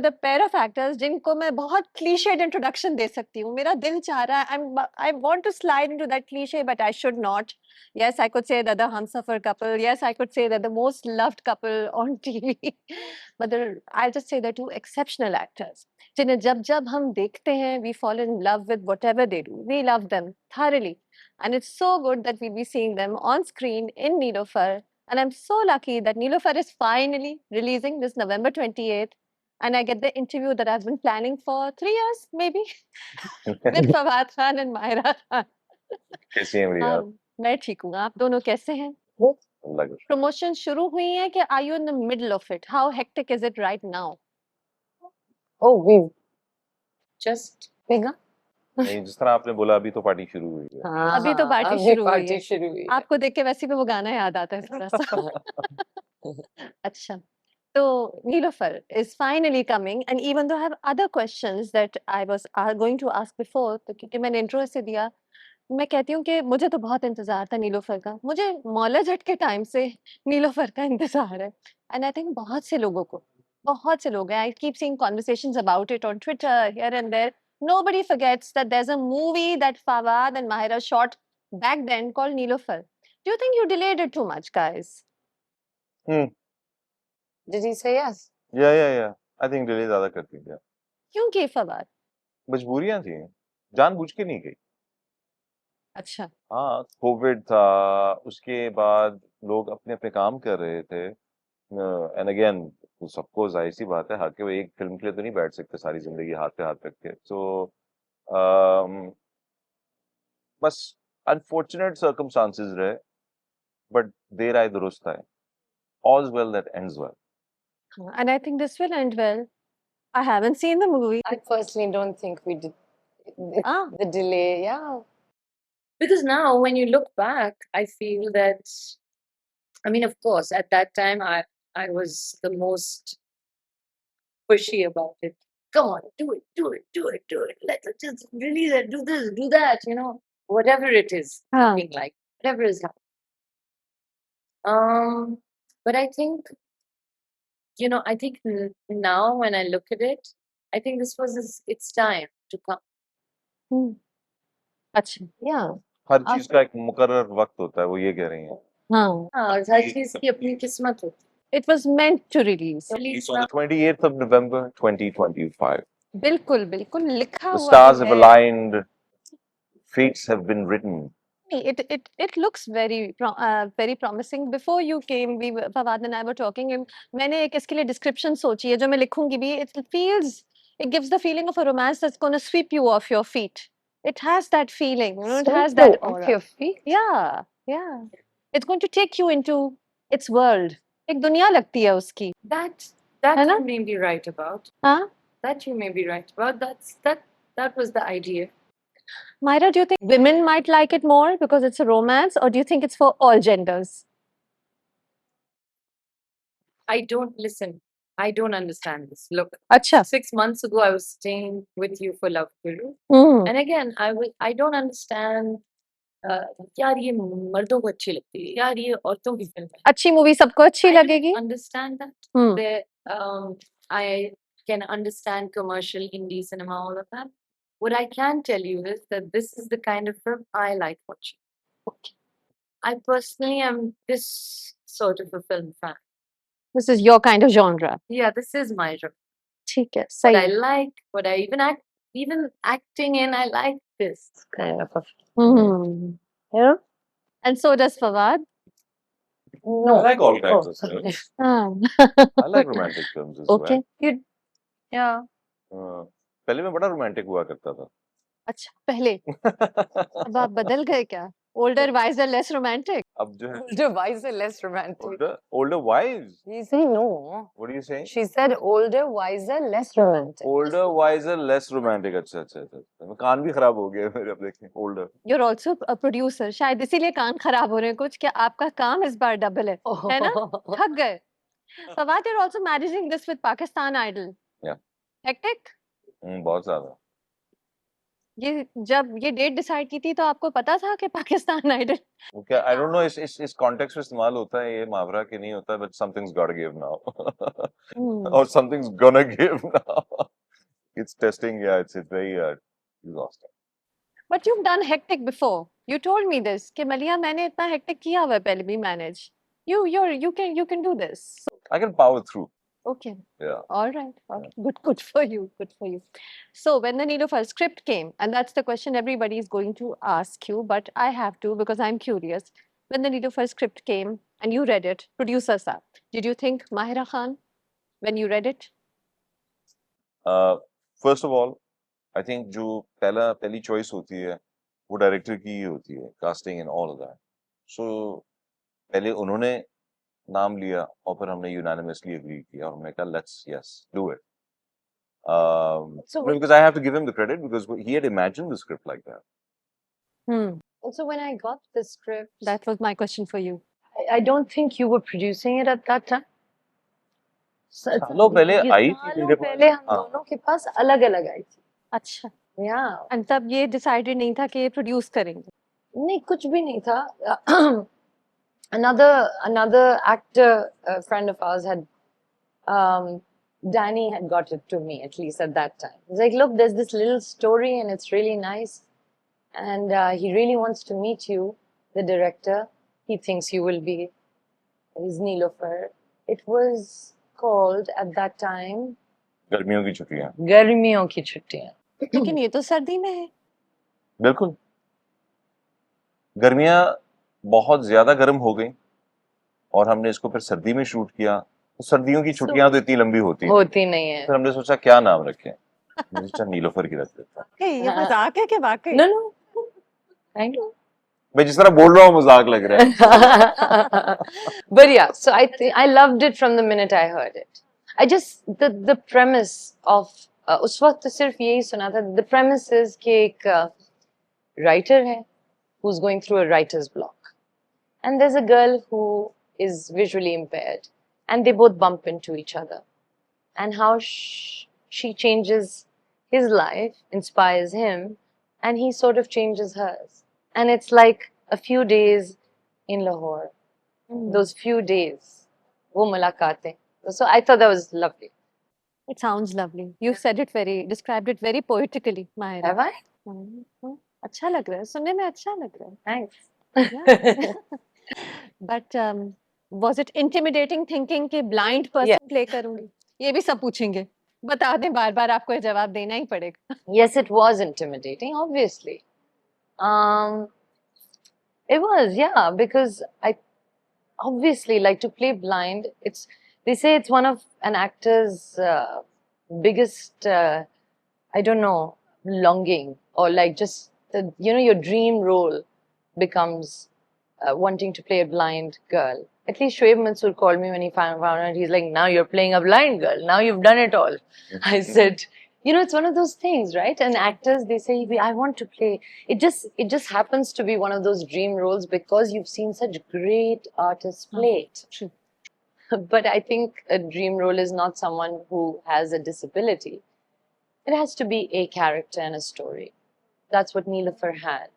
with a pair of actors जिनको मैं बहुत cliched introduction दे सकती हूँ. मेरा दिल चाह रहा है, I want to slide into that cliche, but I should not. Yes, I could say that the Humsafar couple. Yes, I could say that the most loved couple on TV. But I'll just say they're two exceptional actors. जिन्हें जब जब हम देखते हैं, we fall in love with whatever they do. We love them thoroughly. And it's so good that we'll be seeing them on screen in Neelofar. And I'm so lucky that Neelofar is finally releasing this November 28th. And I get the interview that I've been planning for 3 years, maybe, with Fawad Khan and Myra Khan. कैसी हैं मेरी आप? मैं ठीक हूँ, आप दोनों कैसे हैं? प्रमोशन शुरू हुई है कि are you in the middle of it? How hectic is it right now? Oh, we've just begun. नहीं, जिस तरह आपने बोला अभी तो पार्टी शुरू हुई है। हाँ, अभी तो पार्टी अभी शुरू हुई पार्टी है। शुरू हुई है। आपको देख के वैसे भी वो गाना याद आता है थोड़ा सा। अच्छा, तो Neelofar is finally coming, and even though I have other questions that I was going to ask before, तो क्योंकि मैंने इंट्रो से दिया, मैं कहती हूँ कि मुझे तो बहुत इंतजार था नीलोफर का। मुझे मौला जट के टाइम से नीलोफर का इंतजार है, एंड आई थिंक बहुत से लोगों को, बहुत से लोग हैं। I keep seeing conversations about it on Twitter here and there. Nobody forgets that there's a movie that Fawad and Mahira shot back then called Neelofar. Do you think you delayed it too much, guys? Did he say yes? या I think delay ज्यादा करती थी। क्यों की फवाद? मजबूरियां थी, जानबूझ के नहीं गई। अच्छा, हाँ, कोविड था, उसके बाद लोग अपने अपने काम कर रहे थे, एंड अगेन सबको जाहिर सी बात है, हर के वो एक फिल्म के लिए तो नहीं बैठ सकते सारी जिंदगी हाथ पे हाथ रख के। सो बस अनफॉर्चुनेट सर्कमस्टांसेस रहे, बट देर आए दुरुस्त आए। All's well that ends well. and I think this will end well. I haven't seen the movie. I personally don't think we did Ah. the delay. Yeah. Because now when you look back, I feel that, I mean, of course, at that time I was the most pushy about it. Come on, do it. Let's just release it, do this, do that, you know, whatever it is, something like whatever is happening. But I think, you know, I think now when I look at it, I think this was its time to come. अच्छा, yeah. हर चीज का एक मुकर्रर वक्त होता है, वो ये कह रही हैं। हाँ, और हर चीज की अपनी किस्मत होती है। It was meant to release. Released on the 28th of November 2025. बिल्कुल बिल्कुल लिखा The हुआ stars तो have है। aligned, fates have been written. It looks very promising. Before you came, Fawad and I were talking, and मैंने एक इसके लिए description सोची है जो मैं लिखूंगी भी. It gives the feeling of a romance that's going to sweep you off your feet. It has that feeling, you know, it has that aura. Off your feet? Yeah. It's going to take you into its world. एक दुनिया लगती है उसकी. That है ना? you may be right about. हाँ? That you may be right about. That was the idea. Myra, do you think women might like it more because it's a romance, or do you think it's for all genders? I don't understand this. Look, Acha. 6 months ago I was staying with you for Love Guru, and again I don't understand. यार ये मर्दों को अच्छी लगती है, यार ये औरतों की फिल्म है। अच्छी मूवी सबको अच्छी लगेगी? Understand that. I can understand commercial indie cinema, all of that. What I can tell you is that this is the kind of film I like watching. Okay. I personally am this sort of a film fan. This is your kind of genre. Yeah, this is my genre. ठीक है, What सही I like, what I even acting in, I like this Kind of a. Yeah. And so does Fawad. No. I like all kinds of films. I like romantic films as Okay. well. Yeah. पहले मैं बड़ा romantic हुआ करता था। अच्छा, पहले अब आप बदल गए क्या? Older, wiser, less romantic. अब जो है Older, wiser, less romantic. older wise. He said no. What are you saying? She said older, wiser, less romantic. Older, wiser, less romantic. अच्छा। मैं कान भी खराब हो गया मेरे, अब देखें older. You're also a producer. शायद इसीलिए कान खराब हो रहे हैं कुछ, कि आपका काम इस बार डबल है ना? थक गए. Fawad, you're also managing this with Pakistan Idol. Yeah. Hectic? बहुत ज़्यादा. ये जब ये डेट डिसाइड की थी तो आपको पता था कि पाकिस्तान आइडल वो क्या आई डोंट नो इस कॉन्टेक्स्ट में इस्तेमाल होता है ये मुहावरा कि नहीं होता, but something's got give now और something's gonna give now. It's testing, yeah, it's very exhausting. But you've done hectic before. You told me this कि मलिया मैंने इतना hectic किया हुआ है पहले भी manage. You can do this. I can power through. Okay. Yeah. All right. Okay. Good for you. Good for you. So when the Neelofer script came, and that's the question everybody is going to ask you, but I have to because I'm curious. When the Neelofer script came and you read it, producer sir, did you think Mahira Khan when you read it? First of all, I think जो पहली choice होती है वो director की ही होती है, casting and all of that. So पहले उन्होंने नाम लिया और फिर हमने unanimously agree किया और हमने कहा let's do it. So Because I have to give him the credit because he had imagined the script like that. also when I got the script, That was my question for you. I don't think you were producing it at that time. सालों पहले ये आई थी सालों मेरे पास. पहले हम हाँ. दोनों के पास अलग-अलग आई थी. अच्छा. Yeah. And तब ये decided नहीं था कि ये produce करेंगे. नहीं कुछ भी नहीं था. Another actor friend of ours had Danny had got it to me at least at that time. He's like, look, there's this little story and it's really nice, and he really wants to meet you, the director. He thinks you will be his Neelofer. It was called at that time गर्मियों की छुट्टियां. गर्मियों की छुट्टियां. लेकिन ये तो सर्दी में है. बिल्कुल. गर्मियां बहुत ज्यादा गर्म हो गई और हमने इसको फिर सर्दी में शूट किया. तो सर्दियों की छुट्टियां तो इतनी लंबी होती नहीं है. फिर हमने सोचा क्या नाम रखें. मुझे सोचा नीलोफर की रख देता. ये मजाक है कि वाकई? No. I know. मैं जिस तरह बोल रहा हूँ मजाक लग रहा है. But yeah, so I loved it from the minute I heard it. I just the premise of उस वक्त तो सिर्फ यही सुना था. The premise is कि एक writer है who's going through a writer's block, and there's a girl who is visually impaired, and they both bump into each other, and how she changes his life, inspires him, and he sort of changes hers. And it's like a few days in Lahore. Those few days, wo mulaqatein. So I thought that was lovely. It sounds lovely. You described it very poetically, Mahira. Have I? अच्छा लग रहा है. सुनने में अच्छा लग रहा है. Thanks. Yeah. But was it intimidating thinking कि blind person play करूँगी? ये भी सब पूछेंगे. बता दें बार-बार आपको ये जवाब देना ही पड़ेगा. Yes, it was intimidating, obviously. It was, yeah, because I obviously like to play blind. They say it's one of an actor's biggest, I don't know, longing, or like just your dream role becomes wanting to play a blind girl. At least Shoaib Mansoor called me when he found out. He's like, now you're playing a blind girl. Now you've done it all. I said, it's one of those things, right? And actors, they say, I want to play. It just happens to be one of those dream roles because you've seen such great artists play it. True. But I think a dream role is not someone who has a disability. It has to be a character and a story. That's what Neelofer had.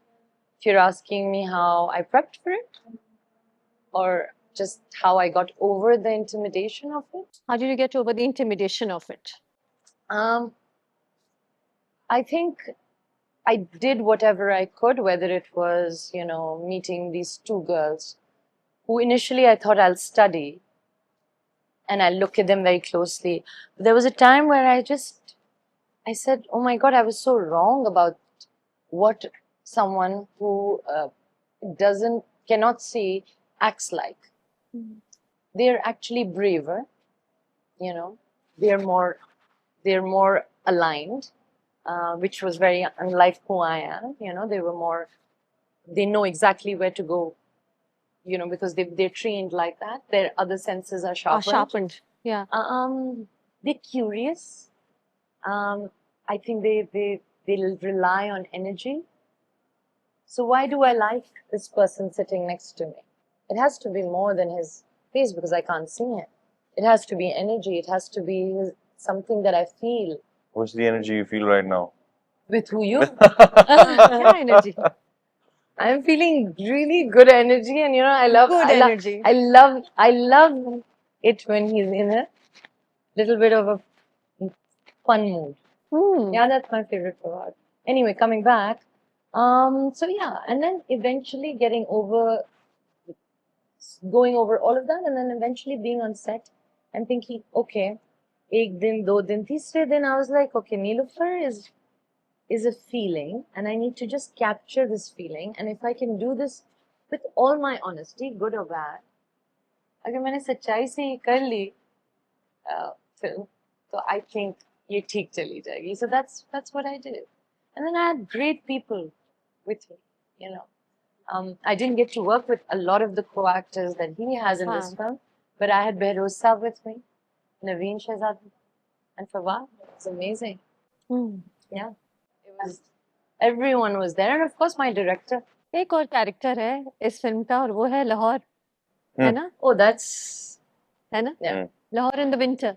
If you're asking me how I prepped for it, or just how I got over the intimidation of it. How did you get over the intimidation of it? I think I did whatever I could, whether it was, meeting these two girls who initially I thought I'll study and I'll look at them very closely. But there was a time where I said, oh my God, I was so wrong about what someone who cannot see acts like. They're actually braver, they're more aligned, which was very unlike who I am. They know exactly where to go, because they're trained like that. Their other senses are sharpened. Yeah. They're curious. I think they rely on energy. So why do I like this person sitting next to me? It has to be more than his face because I can't see him. It has to be energy. It has to be something that I feel. What's the energy you feel right now? With who you? क्या energy? I'm feeling really good energy, and I love, Good I love, energy. I love it when he's in a little bit of a fun mood. Hmm. Yeah, that's my favorite part. Anyway, coming back, so yeah, and then eventually going over all of that, and then eventually being on set and thinking, okay, ek din, do din, teesre din, I was like, okay, Neelofer is a feeling, and I need to just capture this feeling, and if I can do this with all my honesty, good or bad, अगर मैंने सच्चाई से ये कर ली film, तो I think ये ठीक चली जाएगी. So that's what I did, and then I had great people with me, you know. I didn't get to work with a lot of the co-actors that he has in this film, but I had Behrouz Saab with me, Naveen Shahzad, and Fawad. It was amazing. Hmm. Yeah, it was. Everyone was there, and of course my director. एक और character है इस film का और वो है लाहौर, है ना? Oh, that's है ना? yeah. Lahore in the winter.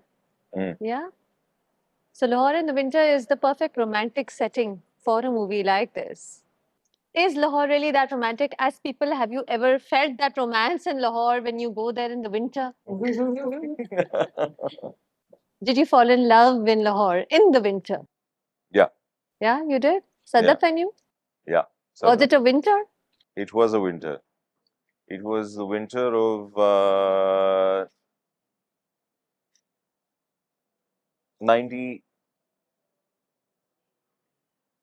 Yeah. So Lahore in the winter is the perfect romantic setting for a movie like this. Is Lahore really that romantic? As people, have you ever felt that romance in Lahore when you go there in the winter? Did you fall in love in Lahore in the winter? Yeah. Yeah, you did? Sadaf and you? Yeah. Was it a winter? It was a winter. It was the winter of 98.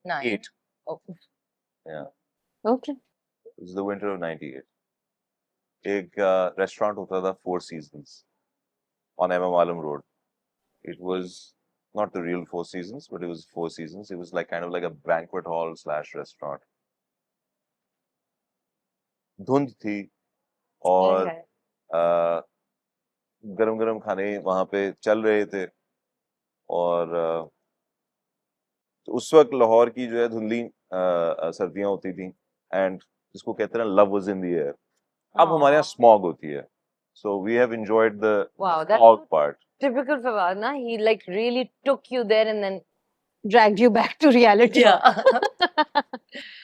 Nine. Oh. Yeah. Okay. It was the winter of 98. एक restaurant होता था Four Seasons on MM Alam Road. It was not the real Four Seasons, but it was Four Seasons. It was like kind of like a banquet hall / restaurant. धुंध थी और गरम गरम खाने वहां पे चल रहे थे और तो उस वक्त लाहौर की जो है धुंधली सर्दियां होती थी एंड जिसको कहते हैं love was in the air. अब हमारे यहाँ स्मॉग होती है. So we have enjoyed the smog part. Typical Fawad, na? He like really took you there and then dragged you back to reality. Yeah.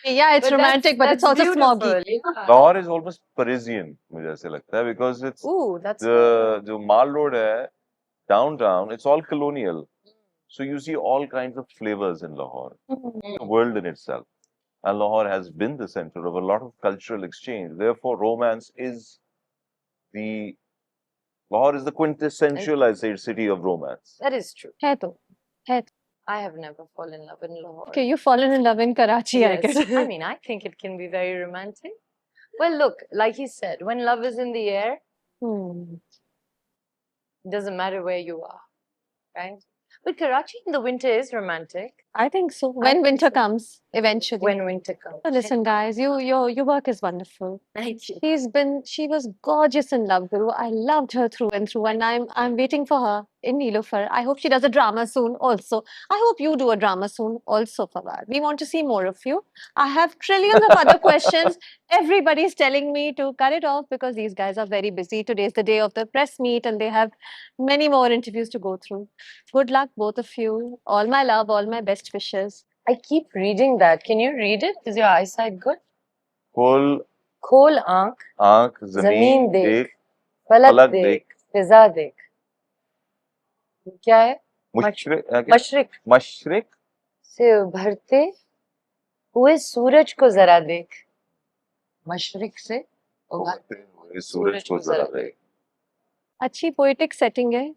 Yeah, it's romantic, but it's also smoggy. Yeah. Lahore is almost Parisian, मुझे ऐसे लगता है, because it's that's जो Mall Road है, downtown, it's all colonial. So you see all kinds of flavors in Lahore, the world in itself. And Lahore has been the center of a lot of cultural exchange. Therefore, romance is Lahore is the quintessential, I say, city of romance. That is true. है तो. I have never fallen in love in Lahore. Okay, you've fallen in love in Karachi, I Yes. guess. I mean, I think it can be very romantic. Well, look, like he said, when love is in the air, it doesn't matter where you are, right? But Karachi in the winter is romantic. I think so. When winter comes, eventually. When winter comes. So listen, guys, your work is wonderful. Thank you. She was gorgeous in Love Guru. I loved her through and through, and I'm waiting for her in Neelofer. I hope she does a drama soon also. I hope you do a drama soon also, Fawad. We want to see more of you. I have trillions of other questions. Everybody's telling me to cut it off because these guys are very busy. Today's the day of the press meet and they have many more interviews to go through. Good luck, both of you. All my love, all my best wishes. I keep reading that. Can you read it? Is your eyesight good? खोल आँख ज़मीन देख फलक देख फिजा देख. क्या है? मशरिक से उभरते हुए सूरज को जरा देख. मशरिक से उभरते हुए सूरज को जरा देख. अच्छी पोएटिक सेटिंग है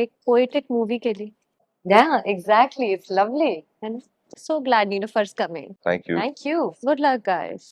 एक पोएटिक मूवी के लिए. Yeah, exactly. It's lovely. And so glad Neelofer's coming. Thank you. Thank you. Good luck, guys.